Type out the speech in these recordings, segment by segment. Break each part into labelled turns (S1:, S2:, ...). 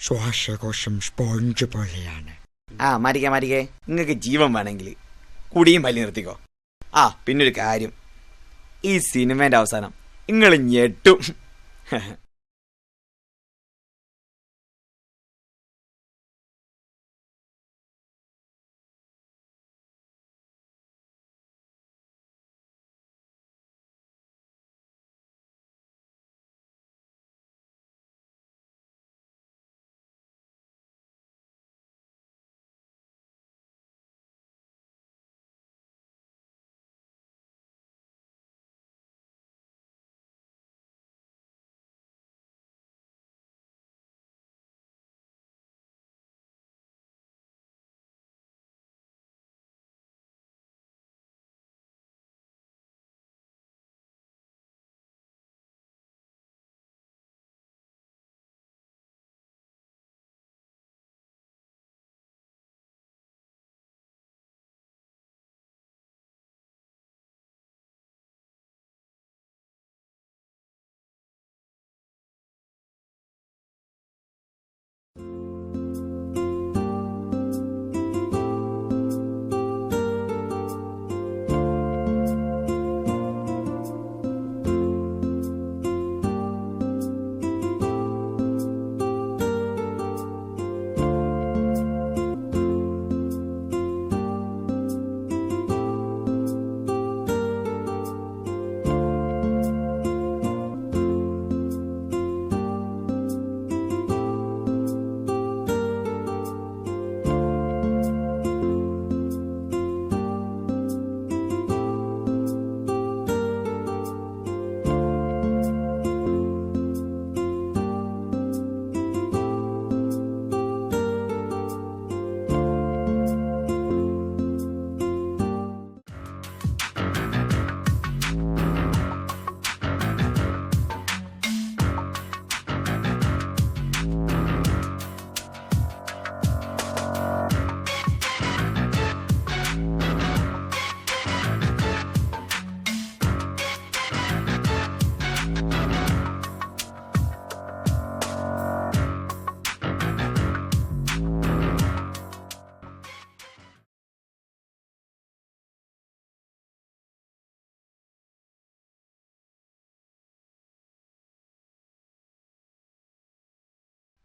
S1: ശ്വാസകോശം സ്പോഞ്ച് പോലെയാണ്.
S2: മാറ്റിക്കേ നിങ്ങൾക്ക് ജീവൻ വേണമെങ്കിൽ കുടിയും പല്ലി നിർത്തിക്കോ. പിന്നൊരു കാര്യം, ഈ സിനിമേന്റെ അവസാനം നിങ്ങൾ ഞെട്ടും.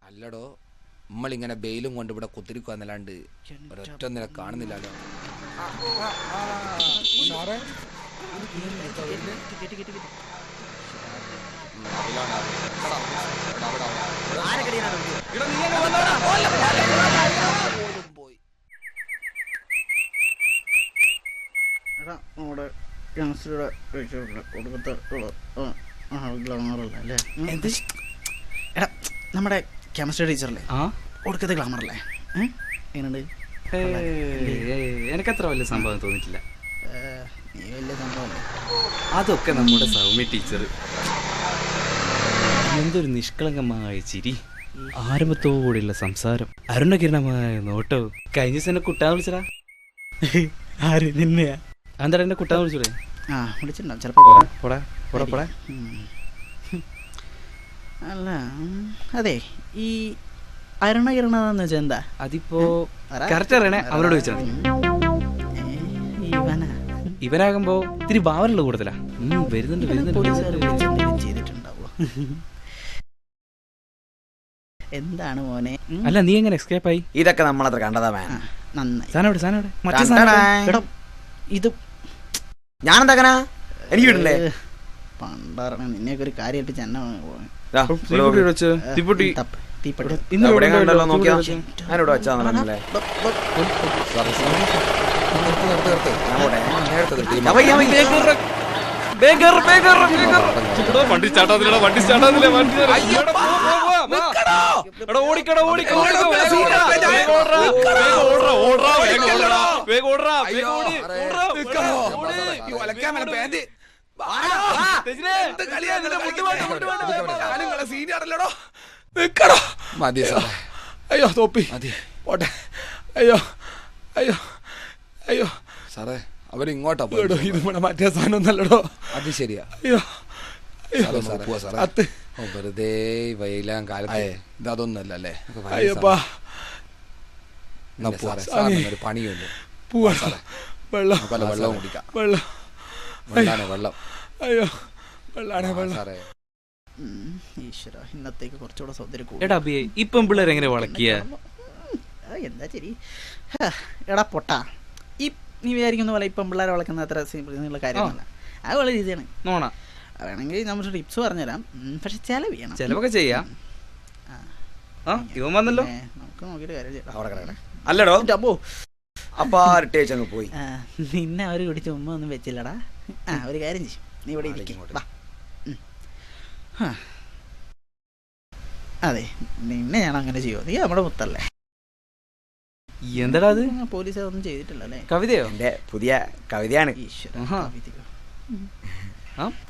S3: അല്ലടോ, നമ്മളിങ്ങനെ ബെയിലും കൊണ്ട് ഇവിടെ കുത്തിരിക്കുവന്നല്ലാണ്ട് ഒരൊറ്റ നില കാണുന്നില്ലല്ലോ.
S4: നമ്മുടെ ഗ്ലാമറല്ലേ എടാ, നമ്മുടെ കെമിസ്ട്രി ടീച്ചറല്ലേ ഒടുക്കത്തെ ഗ്ലാമറല്ലേ? എങ്ങനെയുണ്ട്?
S5: എനിക്കത്ര വലിയ സംഭവം തോന്നിയിട്ടില്ല.
S4: നീ വലിയ സംഭവമല്ലേ?
S5: അതൊക്കെ നമ്മുടെ സൗമ്യ ടീച്ചർ. എന്തൊരു നിഷ്കളങ്കമായ ചിരി, ആരംഭത്തോടെയുള്ള സംസാരം, അരുണകിരണമായ നോട്ടവും. കഴിഞ്ഞ ദിവസം എന്നെ കുട്ടാൻ വിളിച്ചടാ.
S4: ആര്? നിന്നെയാ?
S5: എന്താ എന്നെ കുട്ടാൻ വിളിച്ചൂടെ?
S4: വിളിച്ചിട്ടുണ്ടാവും ചിലപ്പോ.
S5: പോടാ.
S4: അല്ല, അതെ, ഈ അരുണകിരണെന്ന് വെച്ചാൽ എന്താ?
S5: അതിപ്പോ കറക്റ്റ് അറിയണേ, അവരോട് ചോദിച്ചാൽ മതി. ഇവനാകുമ്പോ ഇത്തിരി ഭാവനുള്ള കൂടുതലാ. വരുന്നുണ്ട്.
S4: ചെയ്തിട്ടുണ്ടാവോ? എന്താണ് മോനെ?
S5: അല്ല, നീ എങ്ങനെ എസ്കേപ്പ് ആയി?
S2: ഇതൊക്കെ നമ്മളത്ര കണ്ടതാ മാൻ.
S4: നന്നായി.
S5: സാധനം
S4: ഇത്
S2: ഞാനെന്താ എനിക്ക് വിടണ്ടേ?
S4: പണ്ടാറണ നിന്നെയൊക്കെ ഒരു കാര്യം ഏൽപ്പിച്ച് എന്നെ
S2: നോക്കിയാ ഞാനിവിടെ വെച്ചാന്നല്ലേ.
S3: അയ്യോ തോപ്പി പോട്ടെ. അയ്യോ സാറേ, അവരിങ്ങോട്ടാ പോയി. ഇത് മറ്റേ സാധനം ഒന്നല്ലടോ. അത് ശരിയാ. അയ്യോ സാറേ. വെറുതെ വൈലാൻ കാലത്ത് ഇതൊന്നല്ല അല്ലേ?
S6: അയ്യപ്പാ
S3: ഒരു പണിയുണ്ട്.
S6: വെള്ളം
S3: വെള്ളവും കുടിക്കാം.
S6: വെള്ളം
S3: വെള്ളം.
S6: അയ്യോ വെള്ളാണേ വെള്ളം.
S3: സാറേ
S4: ഈശ്വര, ഇന്നത്തേക്ക് കുറച്ചുകൂടെ സൗന്ദര്യം
S5: എടാ അബിയെ ഇപ്പം പിള്ളേർ എങ്ങനെ വളക്കിയ?
S4: എന്താ ശരി. എടാ പൊട്ടാ, ഈ നീ വിചാരിക്കുന്ന പോലെ ഇപ്പം പിള്ളേരെ വളക്കുന്ന അത്ര സിമ്പിൾ കാര്യമല്ല. അത് വളരെ ഈസിയാണ്.
S5: നോണ
S4: വേണമെങ്കിൽ നമ്മൾ ടിപ്സ് പറഞ്ഞുതരാം. പക്ഷെ ചെലവ് ചെയ്യണം.
S5: ചെലവൊക്കെ ചെയ്യാം. ഇവൻ വന്നല്ലോ.
S4: നമുക്ക് നോക്കിയിട്ട് കാര്യം ചെയ്യാം.
S2: അവിടെ കിടക്കണേ. അല്ലടോ
S4: അപ്പോ
S2: അപ്പാ റിട്ടേച്ചങ്ങ് പോയി.
S4: നിന്നെ അവർ കുടിച്ച ഉമ്മ ഒന്നും വെച്ചില്ലടാ. ഒരു കാര്യം ചെയ്യും, നീ ഇവിടെ ഇരിക്കും. അതെ, നിന്നെ ഞാൻ അങ്ങനെ ചെയ്യുമോ? നീ നമ്മുടെ മുത്തല്ലേ.
S5: എന്താടാ അത്?
S4: പോലീസ് അതൊന്നും ചെയ്തിട്ടില്ല അല്ലേ?
S5: കവിതയോ?
S2: എന്റെ പുതിയ കവിതയാണ്.
S4: ഈശ്വര,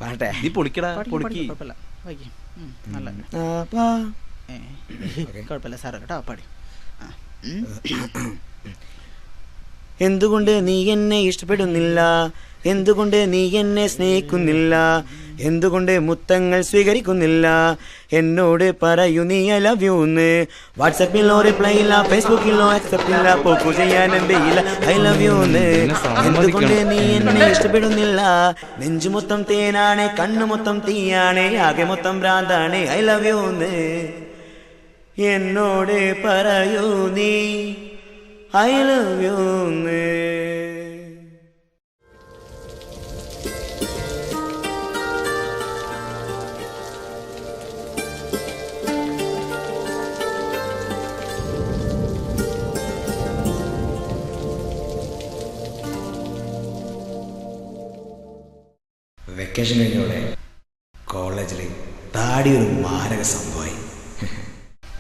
S2: പറട്ടെ.
S5: നീ പൊളിക്കടാ, പൊളിക്ക്.
S4: കുഴപ്പമില്ല, വായിക്കും. നല്ല കുഴപ്പമില്ല സാറല്ല കേട്ടോ, പാടി.
S2: എന്തുകൊണ്ട് നീ എന്നെ ഇഷ്ടപ്പെടുന്നില്ല? എന്തുകൊണ്ട് നീ എന്നെ സ്നേഹിക്കുന്നില്ല? എന്തുകൊണ്ട് മുത്തങ്ങൾ സ്വീകരിക്കുന്നില്ല? എന്നോട് പറയൂ നീ ഐ ലവ് യു എന്ന്. വാട്സാപ്പിലോ റിപ്ലൈ ഇല്ല, ഫേസ്ബുക്കിലോ അക്സെപ്റ്റ് ഇല്ല, പോക്കു ചെയ്യാൻ എന്തെയില്ല ഐ ലവ് യു എന്ന്. എന്തുകൊണ്ട് നീ എന്നെ ഇഷ്ടപ്പെടുന്നില്ല? നെഞ്ചു മൊത്തം തേനാണ്, കണ്ണു മൊത്തം തീയാണ്, ആകെ മൊത്തം ഭ്രാന്താണ് ഐ ലവ് യു എന്ന്. എന്നോട് പറയൂ നീ ഐ ലവ് യു എന്ന്. വെക്കേഷൻ കഴിഞ്ഞോടെ കോളേജിൽ താടി ഒരു മാരക സംഭവമായി.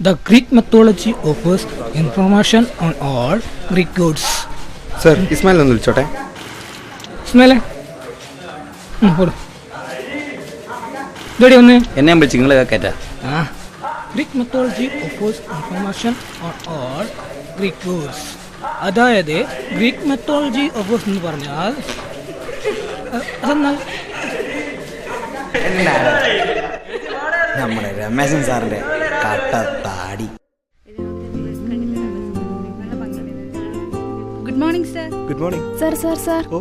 S7: The Greek mythology offers information on all Greek gods.
S6: Sir Ismail ഒന്ന് വിളിച്ചോട്ടെ.
S7: ഇസ്മായിലേ, ഇതോടെ ഒന്ന്
S5: എന്നെ വിളിച്ച് നിങ്ങൾ കേറ്റാ.
S7: Greek mythology offers information on all Greek gods. അതായത് ഗ്രീക്ക് മെത്തോളജി offers എന്ന് പറഞ്ഞാൽ അതെന്നാൽ
S2: നമ്മുടെ രമേശൻ സാറിന്റെ കട്ട താടി.
S8: Good morning sir.
S6: Good morning
S8: sir sir sir
S6: ഓ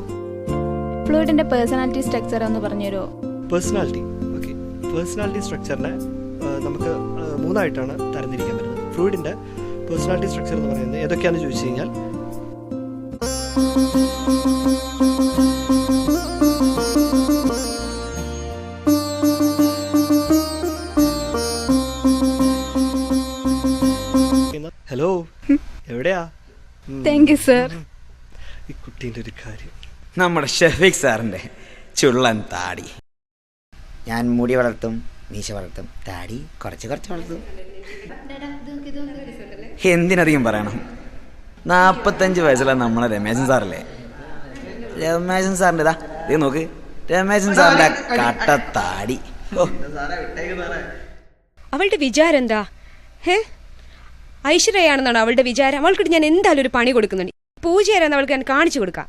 S8: ഫ്ലൂയിഡിന്റെ പേഴ്സണാലിറ്റി സ്ട്രക്ചർ ഒന്ന് പറഞ്ഞുതരുമോ?
S6: പേഴ്സണാലിറ്റി. ഓക്കെ, പേഴ്സണാലിറ്റി സ്ട്രക്ചറിനെ നമുക്ക് മൂന്നായിട്ടാണ് തരംതിരിക്കാൻ പറ്റുന്നത്. ഫ്ലൂയിഡിൻ്റെ പേഴ്സണാലിറ്റി സ്ട്രക്ചർ എന്ന് പറയുന്നത് ഏതൊക്കെയാണെന്ന് ചോദിച്ചു കഴിഞ്ഞാൽ ഹലോ എവിടെയാ?
S8: Thank you sir.
S6: ഈ കുട്ടീൻ്റെ ഒരു കാര്യം.
S2: നമ്മുടെ ഷഫീഖ് സാറിന്റെ ചുള്ളൻ താടി. ഞാൻ മുടി വളർത്തും, മീശ വളർത്തും, താടി കുറച്ച് വളർത്തും. എന്തിനധികം പറയണം, 45 വയസ്സുള്ള നമ്മളെ രമേശൻ സാറല്ലേ. രമേശൻ സാറിൻ്റെ ഇതാ ഇത് നോക്ക്, രമേശൻ സാറിന്റെ കട്ട താടി.
S9: അവളുടെ വിചാരം എന്താ? ഐശ്വര്യയാണെന്നാണ് അവളുടെ വിചാരം. അവൾക്കിട്ട് ഞാൻ എന്തായാലും ഒരു പണി കൊടുക്കുന്നുണ്ട്. പൂജയാരെന്ന് അവൾക്ക് ഞാൻ കാണിച്ചു കൊടുക്കാം.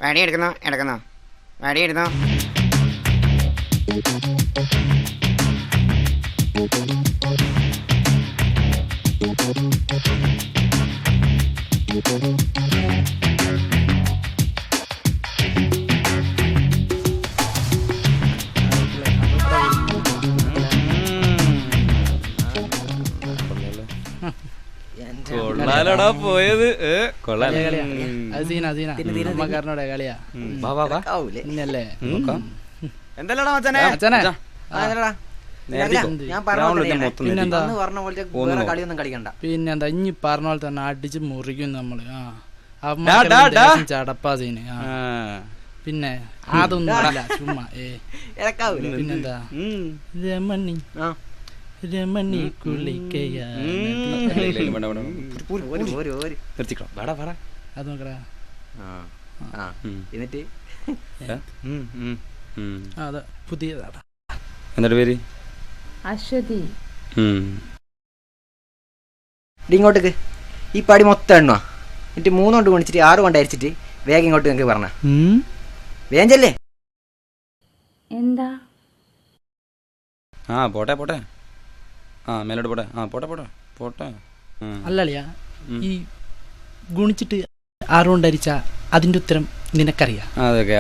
S2: വടിയെടുക്കുന്നോ എടുക്കുന്നോ വടിയെടുന്നോ.
S5: കൊള്ളാലടാ പോയത്. കൊള്ളാം.
S7: അമ്മക്കാരനോടെ കളിയാ. ഇന്നല്ലേ
S2: എന്തല്ലടാ മച്ചാനെ?
S7: പിന്നെന്താ ഇനി പറഞ്ഞ പോലെ തന്നെ അടിച്ച് മുറിക്കും നമ്മള്. ചടപ്പാ സീന്. പിന്നെ അതൊന്നും അല്ല, ചുമ്മാ പിന്നെന്താ രമണി രമണി കുളിക്കയാ. അത് നോക്കടാ.
S2: എന്നിട്ട്
S7: അതെ പുതിയതാടാ.
S5: എന്നിട്ട് പേര്
S8: അശ്വതി.
S10: ഇങ്ങോട്ടേക്ക് ഈ പടി മൊത്തം എണ്ണ എന്നിട്ട് 3 കൊണ്ട് ഗുണിച്ചിട്ട് 6 കൊണ്ട് അരിച്ചിട്ട് വേഗം ഇങ്ങോട്ട് നിങ്ങൾക്ക് പറഞ്ഞ വേഗം ചെല്ലേ.
S8: എന്താ?
S5: ആ പോട്ടെ പോട്ടെ, ആ മേലോട്ട് പോട്ടെ, ആ പോട്ടെ പോട്ടെ പോട്ടെ.
S4: അല്ലളിയാ, ഈ ഗുണിച്ചിട്ട് 6 കൊണ്ടരിച്ച അതിന്റെ ഉത്തരം നിനക്കറിയാം?
S5: അതൊക്കെ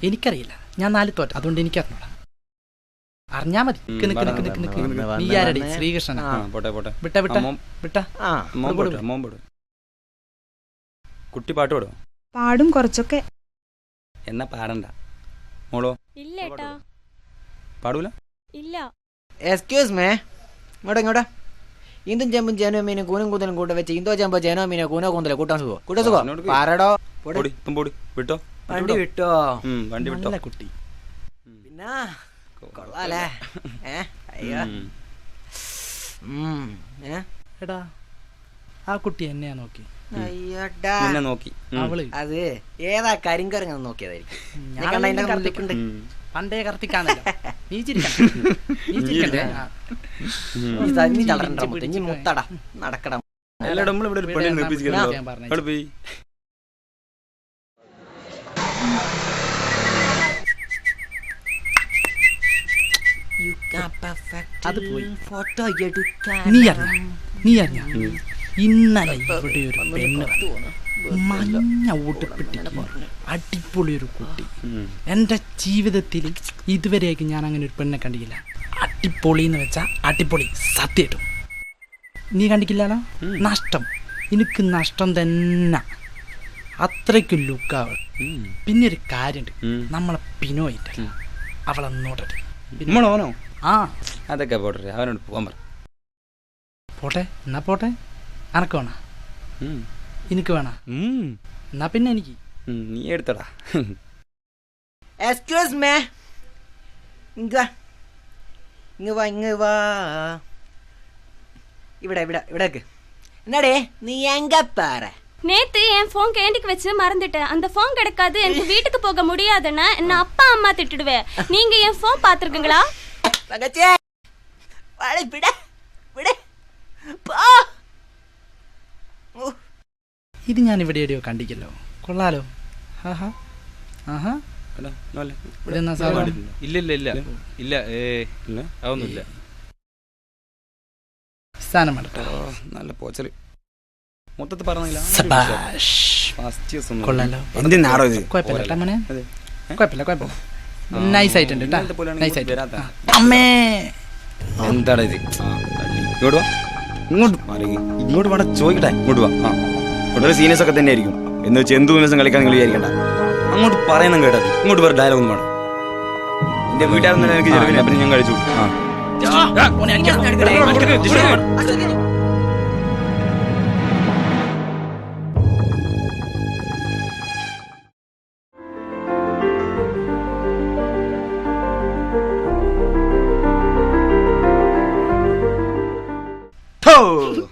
S4: എനിക്കറിയില്ല, ഞാൻ 4 തോറ്റ, അതുകൊണ്ട് എനിക്കറിഞ്ഞൂടാ. അറിഞ്ഞാ മതി. നീ ആരടി? ശ്രീകൃഷ്ണൻ.
S5: പോട്ടെ പോട്ടെ.
S4: വിട്ട വിട്ട വിട്ട.
S5: കുട്ടി പാട്ട് പാടോ?
S8: പാടും കുറച്ചൊക്കെ.
S5: എന്നാ പാടണ്ട മോളോ?
S8: ഇല്ലേട്ടാ.
S5: പാടൂല?
S8: ഇല്ല.
S10: എക്സ്ക്യൂസ് മേ, ഇങ്ങോട്ടാ. ഇന്തും ചെമ്പും ചേനോ മീനും കൂനും കൂന്തലും കൂട്ട വെച്ച് ഇന്തോ ചെമ്പോ ചേനോ മീനോ കൂനോ കൂന്തലോ കൂട്ടാൻ സുഖോ? കൂട്ടാ സുഖോ? പാരടോ.
S5: വിട്ടോ
S10: വണ്ടി വിട്ടോ.
S5: വണ്ടി വിട്ടോ.
S4: കുട്ടി
S10: പിന്നെ കൊള്ളാലേ. അയ്യോ.
S4: എടാ, ആ കുട്ടി എന്നെയാ നോക്കി.
S10: അയ്യോടാ,
S5: നോക്കി.
S4: അവള്
S10: അത് ഏതാ കരിങ്കരങ്ങ നോക്കിയതായിരിക്കും.
S4: പണ്ടേ കർത്തിക്കാണല്ലോ. നീ ചിരിക്കണ്ട.
S10: മുത്തടാ നടക്കടാ.
S4: അത് പോയി.
S10: ഫോട്ടോ എടുക്കാൻ
S4: നീ അറിഞ്ഞ ഇന്നലെ ഇവിടെ ഒരു പെണ്ണ് മഞ്ഞ ഊട്ടിപ്പിട്ടിക്ക് അടിപൊളി ഒരു കുട്ടി. എൻ്റെ ജീവിതത്തിൽ ഇതുവരെയായിരിക്കും ഞാൻ അങ്ങനെ ഒരു പെണ്ണെ കണ്ടിട്ടില്ല. അടിപൊളി എന്ന് വെച്ചാൽ അടിപൊളി, സത്യമായിട്ടും. നീ കണ്ടിട്ടില്ലല്ലോ? നഷ്ടം, എനിക്ക് നഷ്ടം തന്നെ. അത്രയ്ക്കും ലുക്കാവൾ. പിന്നെ ഒരു കാര്യമുണ്ട്, നമ്മളെ പിനോയിട്ട അവളെ നോട്ടട്ടെ. ആ
S5: അതൊക്കെ പോട്ടെ, അവനോട് പോകാൻ പറ.
S4: പോട്ടെ എന്നാ പോട്ടെ. അനക്ക് വേണ? എനിക്ക് വേണ? എന്നാ പിന്നെ എനിക്ക്.
S5: നീ എടുത്തടാ.
S10: എക്സ്ക്യൂസ് മേ, ഇങ്ങ് വാ. ഇവിടെ என்னடே நீ எங்க பாரு?
S8: நேத்து என் போன் கேண்டிக்கு வச்சு மறந்துட்டேன். அந்த போன் கிடைக்காது, எனக்கு வீட்டுக்கு போக முடியாதுன்னா என்ன அப்பா அம்மா திட்டுடுவேன். நீங்க என் போன் பாத்துருக்கீங்களா?
S10: தங்கச்சே வாடி விட പോ.
S4: ഇത് ഞാൻ ഇവിടെ എവിടെയോ കണ്ടിക്കല്ലോ. കൊള്ളാലോ.
S5: ഇല്ല അതൊന്നുമില്ല.
S4: സ്ഥാനം
S5: നല്ല പോച്ചല് മൊത്തത്തിൽ പറഞ്ഞില്ല.
S4: കൊള്ളാലോ.
S2: എന്തിനാടോ ഇത്?
S4: കുഴപ്പമില്ല മോനെ, കുഴപ്പമില്ല. നൈസ് ആയിട്ടുണ്ട്. അമ്മേ
S5: എന്താടാ ഇത്? ഇങ്ങോട്ട് വാ, ഇങ്ങോട്ട് വേണ്ട ചോദിക്കട്ടെ. ഇങ്ങോട്ട് വാ.
S2: വളരെ സീനിയേഴ്സ് ഒക്കെ തന്നെ ആയിരിക്കും എന്ന് വെച്ച് എന്ത് ദിവസം കളിക്കാൻ നിങ്ങൾ വിചാരിക്കണ്ട.
S5: അങ്ങോട്ട് പറയുന്ന കേട്ടത്. ഇങ്ങോട്ട് വേറെ ഡയലോഗ് ഒന്നും വേണം.
S2: എന്റെ വീട്ടുകാരൊന്നും എനിക്ക് ചെലവില്ല, പിന്നെ ഞാൻ കഴിച്ചു.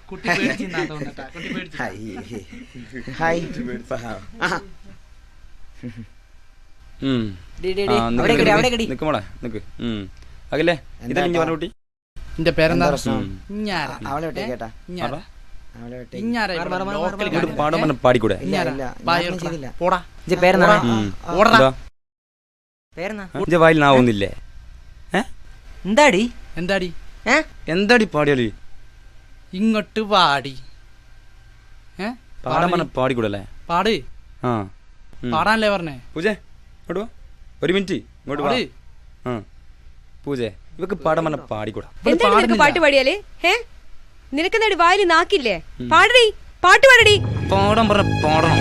S4: കുട്ടി പേടിച്ചിന്നാ തോന്നട്ടാ. കുട്ടി പേടിച്ചു.
S5: അകലെ ഇതല്ലേ പറഞ്ഞ കുട്ടി?
S4: എന്റെ പേരെന്താ?
S5: പാടിക്കൂടെ? വായിൽ നാവുന്നില്ലേ? എന്താടി പാടിയാലി?
S4: ഇങ്ങോട്ട് പാടി
S5: പാടിക്കൂടല്ലേ?
S4: പാട്. പാടാനല്ലേ പറഞ്ഞേ?
S5: പൂജ ഇങ്ങോട്ട് വാ, ഒരു മിനിറ്റ് ഇങ്ങോട്ട് വാ. പൂജ ഇവക്ക് പാടാൻ പറഞ്ഞ പാടിക്കൂടാ.
S9: പാട്ട് പാടിയാലേ നിനക്കെന്താടി വായിൽ നാക്കില്ലേ? പാടടി, പാട്ട് പാടടി.
S5: പാടാൻ പറഞ്ഞ പാടണം.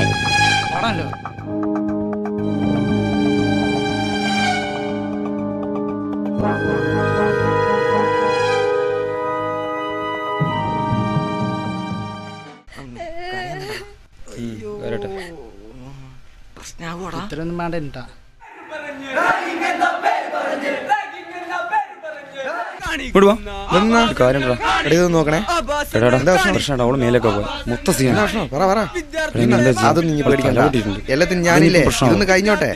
S4: പാടാനല്ലോ. ഇത്രയൊന്നും വേണ്ട.
S2: നോക്കണേ,
S5: അവള് മേലൊക്കെ പോയി മൊത്തം
S2: അതൊന്നും നീ പേടിക്കണ്ട. എല്ലാത്തിനും ഞാനില്ലേ, ഇതൊന്ന് കഴിഞ്ഞോട്ടെ.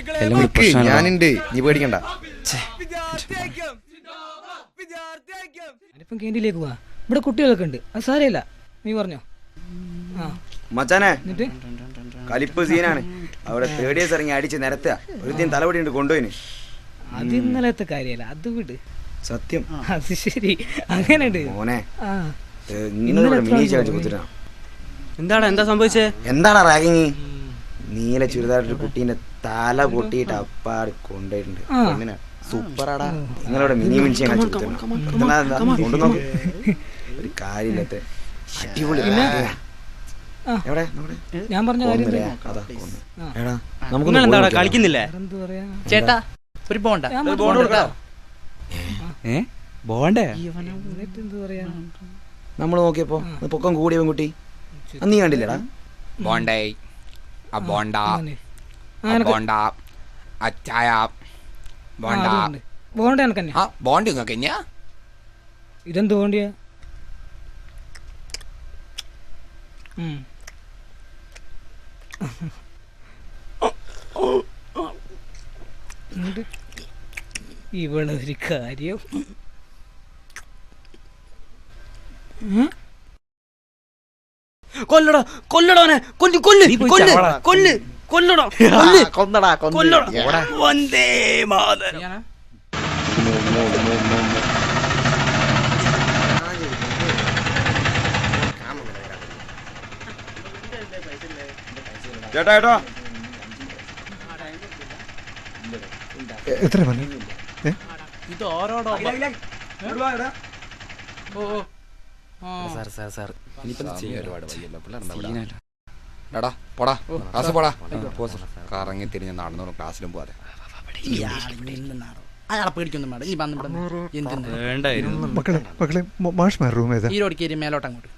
S2: ഞാനുണ്ട്, നീ പേടിക്കണ്ട.
S7: ഞാനിപ്പം കേണ്ടിലേക്ക് പോവാ. ഇവിടെ കുട്ടികളൊക്കെ ഉണ്ട്, അത് സാരമില്ല. നീ പറഞ്ഞോ.
S2: മച്ചാനെ കലിപ്പ് സീനാണ്. അവിടെ തേർഡ് ഇയേഴ്സ് ഇറങ്ങി അടിച്ച് നിരത്തുക. ഒരുത്തിനും തലവടി ഉണ്ട് കൊണ്ടുപോയിന്.
S7: അത് ഇന്നലത്തെ കാര്യല്ല, അത് വിട്.
S2: സത്യം.
S7: അത് ശരി, അങ്ങനെയുണ്ട്.
S2: മോനെ
S7: ആ
S5: എന്താണ് എന്താ സംഭവിച്ചേ?
S2: എന്താണ് റാഗിങ്? നീല ചുരിദാറിന്റെ കുട്ടീന്റെ തല പൊട്ടിയിട്ട് അപ്പാട് കൊണ്ടുപോയിട്ടുണ്ട്. സൂപ്പറാടാ. നിങ്ങളവിടെ മിനി മിനിച്ച് ഒരു കാര്യമില്ലാത്ത അടിപൊളി.
S7: ഞാൻ പറഞ്ഞ കാര്യം
S5: കളിക്കുന്നില്ലേ
S4: ചേട്ടാ? ഒരു ബോണ്ട
S5: ബോണ്ടേ
S7: എന്ത് പറയാ,
S2: നമ്മൾ നോക്കിയപ്പോ പൊക്കം കൂടിയ പെൺകുട്ടി നീ കണ്ടില്ലടാ?
S3: ബോണ്ടേ ആ ബോണ്ട ബോണ്ട അച്ചായ ബോണ്ട
S7: ബോണ്ട എനക്കന്നെ.
S3: ആ ബോണ്ട് നിങ്ങൾക്ക് തന്നെയാ?
S7: ഇതെന്ത് ബോണ്ടിയാ? ഇവിടെ ഒരു കാര്യം.
S5: കൊല്ലടാ കൊല്ലടോനെ കൊല്ലു കൊല്ല് കൊല്ല് കൊല്ല് കൊല്ലടോ
S4: കൊന്നടാ
S5: കൊല്ലടാ. വന്ദേ മാതരം.
S2: ചേട്ടാ ചേട്ടാ
S6: എത്ര മണി?
S4: ഇത് ഓരോടോ
S3: എടാ പോടാ ക്ലാസ് പോടാ. കറങ്ങി തിരിഞ്ഞ് നടന്നോളൂ, ക്ലാസ്സിലും പോവാതെ.
S4: അയാളെ പേടിക്കൊന്നും വേണ്ട. ഈ വന്നിവിടെ
S5: വേണ്ടായിരുന്നു.
S6: മക്കളെ മാഷ്മാർ റൂം ഏതാ?
S4: ഈ റോഡ് കയറി മേലോട്ട് അങ്ങോട്ട്.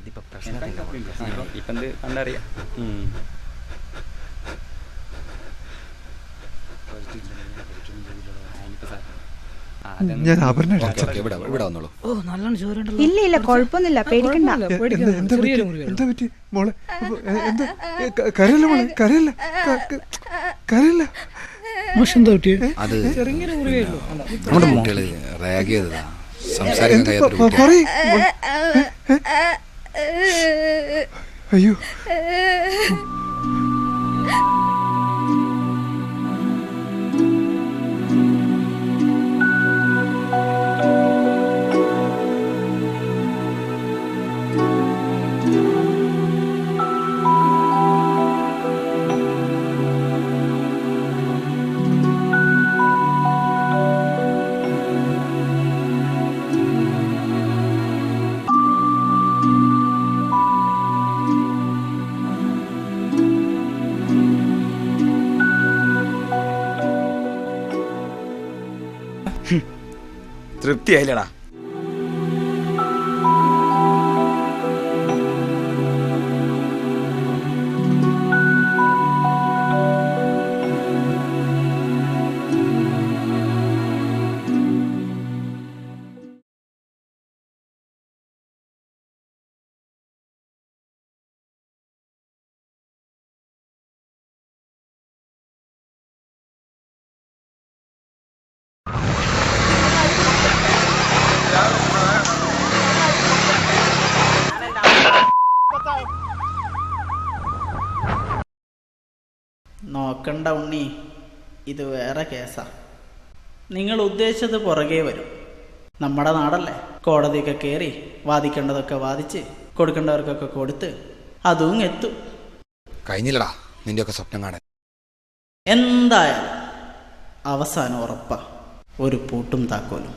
S5: ഇപ്പം കണ്ടറിയാം.
S6: ഞാൻ ആഭരണ
S3: ഇവിടെ വന്നോളൂ.
S7: ഓ നല്ലോണം ചോരണ്ടല്ലോ.
S9: ഇല്ല ഇല്ല കുഴപ്പമൊന്നുമില്ല, പേടിക്കണ്ട.
S6: എന്താ പറ്റി മോളെ? എന്താ കരയല്ല മോളെ, കരയല്ല കരയല്ല.
S7: മോശം പറ്റിയ
S3: അത്
S7: ചെറിയ മുറിവേയുള്ളൂ.
S3: നമ്മുടെ കുട്ടികള് റാഗ് ചെയ്തതാ. സംസാരിക്കാൻ കഴിയാത്ത
S6: അയ്യോ
S2: തൃപ്തിയായില്ലടാ.
S4: നോക്കണ്ട ഉണ്ണി, ഇത് വേറെ കേസാ. നിങ്ങൾ ഉദ്ദേശിച്ചത് പുറകെ വരും. നമ്മുടെ നാടല്ലേ, കോടതിയൊക്കെ കയറി വാദിക്കേണ്ടതൊക്കെ വാദിച്ച് കൊടുക്കേണ്ടവർക്കൊക്കെ കൊടുത്ത് അതും എത്തും.
S3: കഴിഞ്ഞില്ലടാ നിന്റെയൊക്കെ സ്വപ്നം കാണാൻ.
S4: എന്തായാലും അവസാനം ഉറപ്പാ, ഒരു പൂട്ടും താക്കോലും.